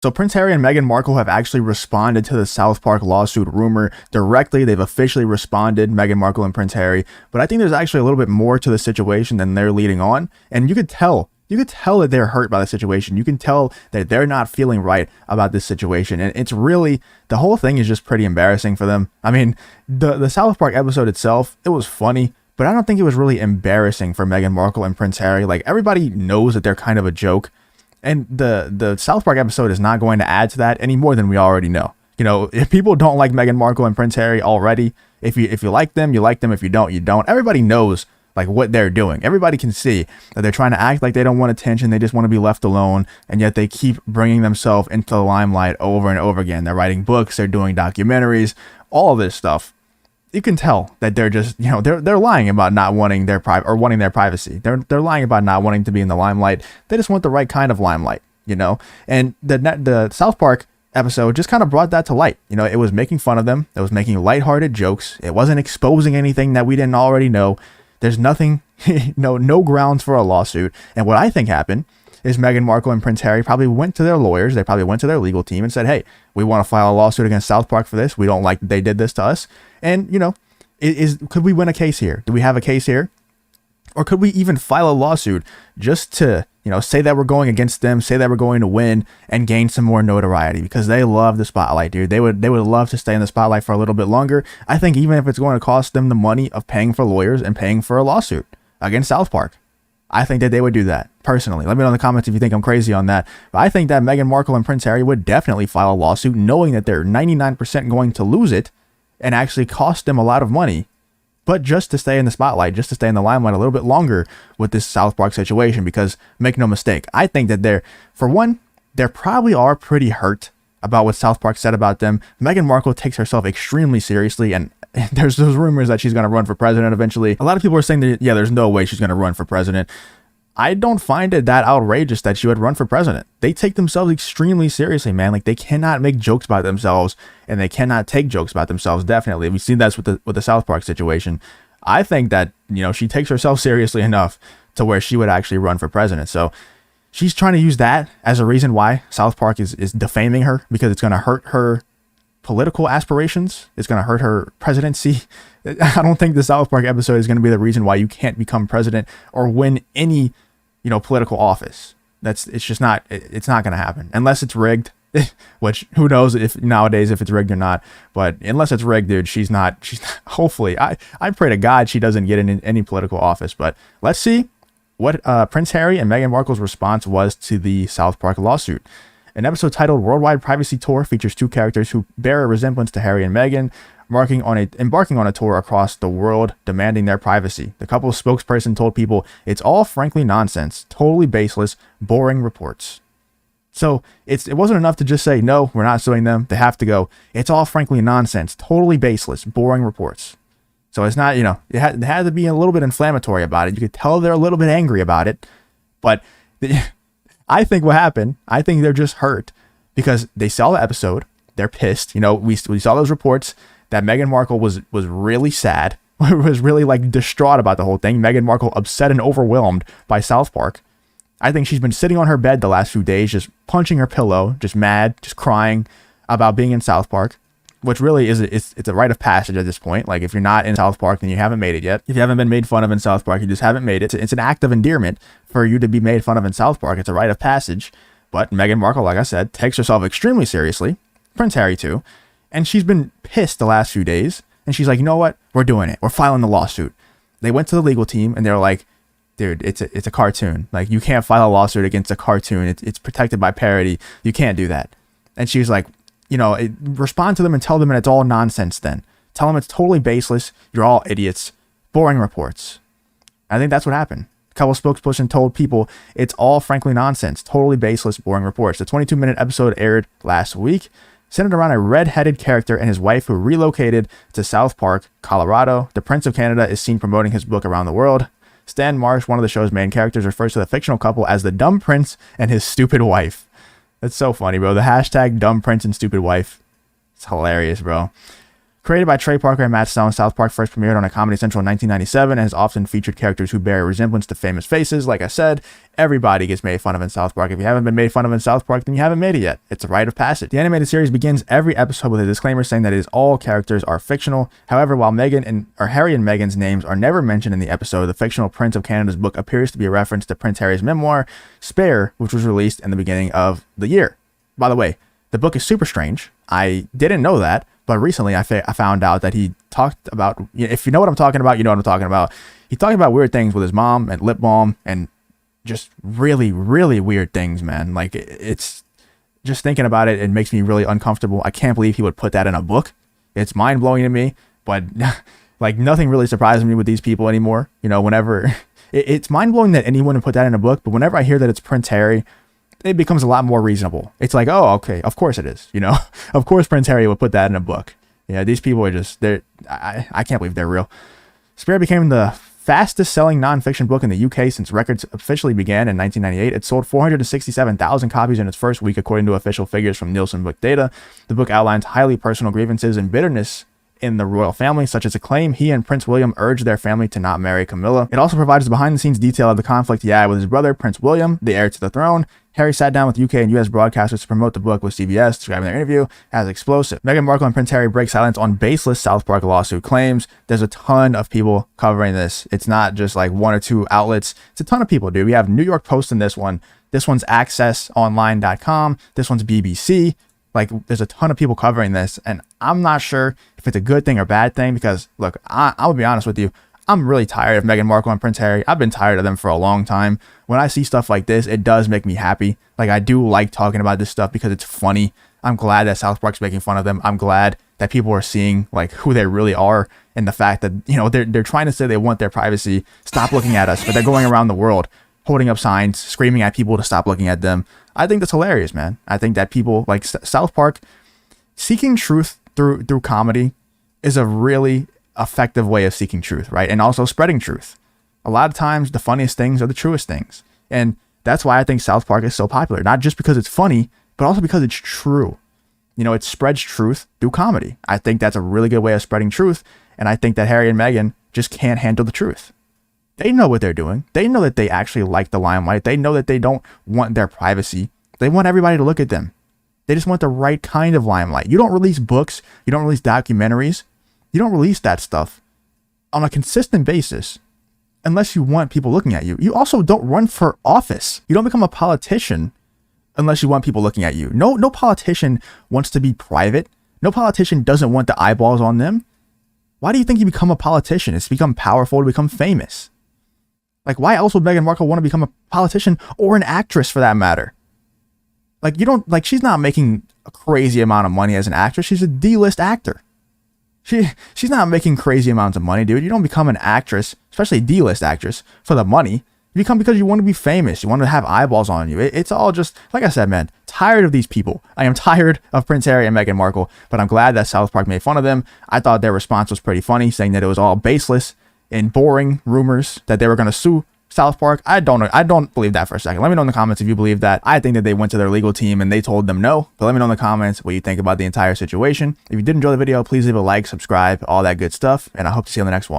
So Prince Harry and Meghan Markle have actually responded to the South Park lawsuit rumor directly. They've officially responded, Meghan Markle and Prince Harry. But I think there's actually a little bit more to the situation than they're leading on. And you could tell that they're hurt by the situation. You can tell that they're not feeling right about this situation. And it's really, the whole thing is just pretty embarrassing for them. I mean, the South Park episode itself, it was funny, but I don't think it was really embarrassing for Meghan Markle and Prince Harry. Like, everybody knows that they're kind of a joke. And the South Park episode is not going to add to that any more than we already know. You know, if people don't like Meghan Markle and Prince Harry already, if you like them, you like them. If you don't, you don't. Everybody knows like what they're doing. Everybody can see that they're trying to act like they don't want attention. They just want to be left alone. And yet they keep bringing themselves into the limelight over and over again. They're writing books. They're doing documentaries, all of this stuff. You can tell that they're just, you know, they're lying about not wanting their wanting their privacy. They're lying about not wanting to be in the limelight. They just want the right kind of limelight, you know. And the South Park episode just kind of brought that to light. You know, it was making fun of them. It was making lighthearted jokes. It wasn't exposing anything that we didn't already know. There's nothing, no grounds for a lawsuit. And what I think happened is Meghan Markle and Prince Harry probably went to their lawyers. They probably went to their legal team and said, hey, we want to file a lawsuit against South Park for this. We don't like that they did this to us. And, you know, could we win a case here? Do we have a case here? Or could we even file a lawsuit just to, you know, say that we're going against them, say that we're going to win and gain some more notoriety, because they love the spotlight, dude. They would love to stay in the spotlight for a little bit longer. I think even if it's going to cost them the money of paying for lawyers and paying for a lawsuit against South Park, I think that they would do that personally. Let me know in the comments if you think I'm crazy on that. But I think that Meghan Markle and Prince Harry would definitely file a lawsuit knowing that they're 99% going to lose it and actually cost them a lot of money, but just to stay in the spotlight, just to stay in the limelight a little bit longer with this South Park situation. Because make no mistake, I think that for one, they probably are pretty hurt about what South Park said about them. Meghan Markle takes herself extremely seriously, and there's those rumors that she's going to run for president eventually. A lot of people are saying that, yeah, there's no way she's going to run for president. I don't find it that outrageous that she would run for president. They take themselves extremely seriously, man. Like, they cannot make jokes about themselves, and they cannot take jokes about themselves. Definitely, we've seen that with the South Park situation. I think that, you know, she takes herself seriously enough to where she would actually run for president. So she's trying to use that as a reason why South Park is defaming her, because it's going to hurt her political aspirations. It's going to hurt her presidency. I don't think the South Park episode is going to be the reason why you can't become president or win any, you know, political office. It's not going to happen unless it's rigged, which who knows if nowadays if it's rigged or not. But unless it's rigged, dude, she's not hopefully, I pray to God she doesn't get in any political office. But let's see what Prince Harry and Meghan Markle's response was to the South Park lawsuit. An episode titled Worldwide Privacy Tour features two characters who bear a resemblance to Harry and Meghan, embarking on a tour across the world demanding their privacy. The couple's spokesperson told people, it's all frankly nonsense, totally baseless, boring reports. So it wasn't enough to just say, no, we're not suing them. They have to go, it's all frankly nonsense, totally baseless, boring reports. So it's not, you know, it had to be a little bit inflammatory about it. You could tell they're a little bit angry about it. But I think what happened, I think they're just hurt because they saw the episode. They're pissed. You know, we saw those reports that Meghan Markle was really sad, was really like distraught about the whole thing. Meghan Markle upset and overwhelmed by South Park. I think she's been sitting on her bed the last few days, just punching her pillow, just mad, just crying about being in South Park, which really it's a rite of passage at this point. Like, if you're not in South Park, then you haven't made it yet. If you haven't been made fun of in South Park, you just haven't made it. It's an act of endearment for you to be made fun of in South Park. It's a rite of passage. But Meghan Markle, like I said, takes herself extremely seriously. Prince Harry too. And she's been pissed the last few days. And she's like, you know what? We're doing it. We're filing the lawsuit. They went to the legal team and they're like, dude, it's a cartoon. Like, you can't file a lawsuit against a cartoon. It's protected by parody. You can't do that. And she's like, you know, respond to them and tell them that it's all nonsense then. Tell them it's totally baseless. You're all idiots. Boring reports. I think that's what happened. A couple spokesperson told people it's all frankly nonsense. Totally baseless, boring reports. The 22-minute episode aired last week, centered around a red-headed character and his wife who relocated to South Park, Colorado. The Prince of Canada is seen promoting his book around the world. Stan Marsh, one of the show's main characters, refers to the fictional couple as the dumb prince and his stupid wife. That's so funny, bro. The hashtag dumb prince and stupid wife. It's hilarious, bro. Created by Trey Parker and Matt Stone, South Park first premiered on a Comedy Central in 1997 and has often featured characters who bear a resemblance to famous faces. Like I said, everybody gets made fun of in South Park. If you haven't been made fun of in South Park, then you haven't made it yet. It's a rite of passage. The animated series begins every episode with a disclaimer saying that all characters are fictional. However, while Harry and Meghan's names are never mentioned in the episode, the fictional Prince of Canada's book appears to be a reference to Prince Harry's memoir, Spare, which was released in the beginning of the year. By the way, the book is super strange. I didn't know that, but recently I found out that he talked about, if you know what I'm talking about, you know what I'm talking about. He talked about weird things with his mom and lip balm and just really, really weird things, man. Like, it's just thinking about it, it makes me really uncomfortable. I can't believe he would put that in a book. It's mind blowing to me, but like nothing really surprises me with these people anymore. You know, whenever it's mind blowing that anyone would put that in a book, but whenever I hear that it's Prince Harry, it becomes a lot more reasonable. It's like, oh, okay, of course it is. You know, of course Prince Harry would put that in a book. Yeah, these people are just, I can't believe they're real. Spare became the fastest selling nonfiction book in the UK since records officially began in 1998. It sold 467,000 copies in its first week, according to official figures from Nielsen Book data. The book outlines highly personal grievances and bitterness in the royal family, such as a claim he and Prince William urged their family to not marry Camilla. It also provides behind-the-scenes detail of the conflict he had with his brother, Prince William, the heir to the throne. Harry sat down with UK and US broadcasters to promote the book, with CBS describing their interview as explosive. Meghan Markle and Prince Harry break silence on baseless South Park lawsuit claims. There's a ton of people covering this. It's not just like one or two outlets. It's a ton of people, dude. We have New York Post in this one. This one's accessonline.com. This one's BBC. Like, there's a ton of people covering this, and I'm not sure if it's a good thing or bad thing, because look, I will be honest with you. I'm really tired of Meghan Markle and Prince Harry. I've been tired of them for a long time. When I see stuff like this, it does make me happy. Like, I do like talking about this stuff because it's funny. I'm glad that South Park's making fun of them. I'm glad that people are seeing like who they really are, and the fact that, you know, they're trying to say they want their privacy. Stop looking at us, but they're going around the world holding up signs, screaming at people to stop looking at them. I think that's hilarious, man. I think that people like South Park seeking truth through comedy is a really effective way of seeking truth, right? And also spreading truth. A lot of times the funniest things are the truest things. And that's why I think South Park is so popular. Not just because it's funny, but also because it's true. You know, it spreads truth through comedy. I think that's a really good way of spreading truth. And I think that Harry and Meghan just can't handle the truth. They know what they're doing. They know that they actually like the limelight. They know that they don't want their privacy. They want everybody to look at them. They just want the right kind of limelight. You don't release books. You don't release documentaries. You don't release that stuff on a consistent basis unless you want people looking at you. You also don't run for office. You don't become a politician unless you want people looking at you. No politician wants to be private. No politician doesn't want the eyeballs on them. Why do you think you become a politician? It's to become powerful, to become famous. Like, why else would Meghan Markle want to become a politician or an actress for that matter? Like, you don't, like, she's not making a crazy amount of money as an actress. She's a D-list actor. She's not making crazy amounts of money, dude. You don't become an actress, especially a D-list actress, for the money. You become because you want to be famous. You want to have eyeballs on you. It's all just, like I said, man, tired of these people. I am tired of Prince Harry and Meghan Markle, but I'm glad that South Park made fun of them. I thought their response was pretty funny, saying that it was all baseless and boring rumors that they were going to sue South Park. I don't believe that for a second. Let me know in the comments if you believe that. I think that they went to their legal team and they told them no. But let me know in the comments what you think about the entire situation. If you did enjoy the video, please leave a like, subscribe, all that good stuff. And I hope to see you on the next one.